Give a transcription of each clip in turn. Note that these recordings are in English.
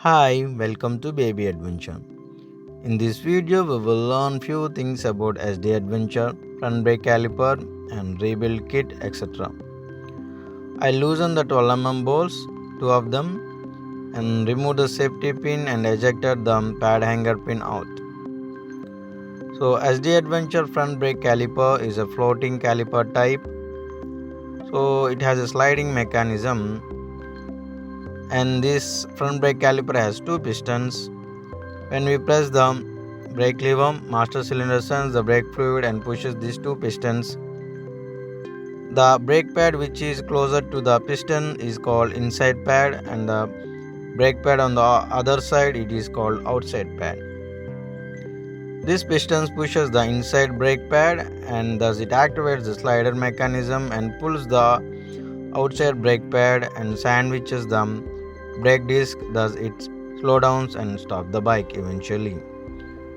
Hi, welcome to Baby Adventure. In this video, we will learn few things about SD Adventure, front brake caliper, and rebuild kit, etc. I loosened the 12 bolts, two of them, and removed the safety pin and ejected the pad hanger pin out. So, SD Adventure front brake caliper is a floating caliper type. So, it has a sliding mechanism, and this front brake caliper has two pistons. When we press the brake lever, master cylinder sends the brake fluid and pushes these two pistons. The brake pad which is closer to the piston is called inside pad, and the brake pad on the other side it is called outside pad. This piston pushes the inside brake pad and thus it activates the slider mechanism and pulls the outside brake pad and sandwiches the brake disc, thus it slows down and stops the bike eventually.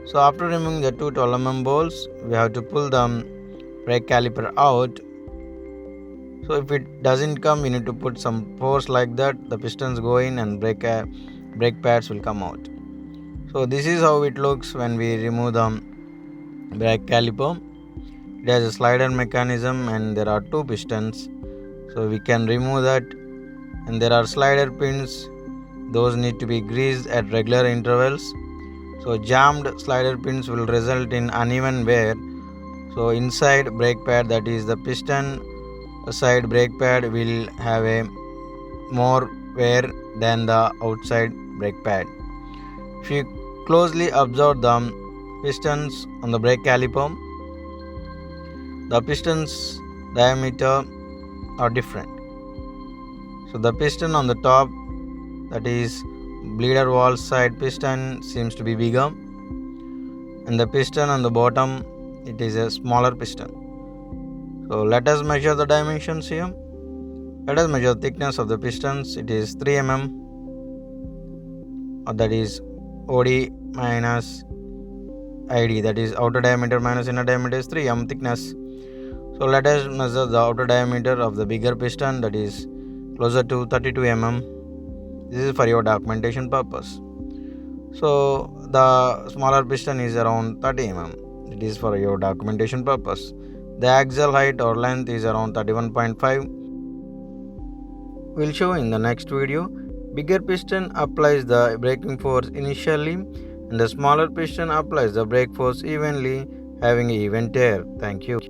So after removing the two 12 bolts, we have to pull the brake caliper out. So if it doesn't come, we need to put some force like that. The pistons go in and brake pads will come out. So this is how it looks when we remove the brake caliper. It has a slider mechanism and there are two pistons. So we can remove that, and there are slider pins. Those need to be greased at regular intervals. So jammed slider pins will result in uneven wear. So inside brake pad, that is the piston side brake pad, will have a more wear than the outside brake pad. If you closely observe the pistons on the brake caliper, the pistons diameter are different. So the piston on the top, that is bleeder valve side piston, seems to be bigger, and the piston on the bottom, it is a smaller piston. So let us measure the dimensions here. Let us measure the thickness of the pistons. It is 3 mm, that is OD minus ID, that is outer diameter minus inner diameter is 3 mm thickness. So let us measure the outer diameter of the bigger piston, that is closer to 32 mm. This is for your documentation purpose. So the smaller piston is around 30 mm. It is for your documentation purpose. The axial height or length is around 31.5. We'll show in the next video. Bigger piston applies the braking force initially, and the smaller piston applies the brake force evenly, having even tear. Thank you.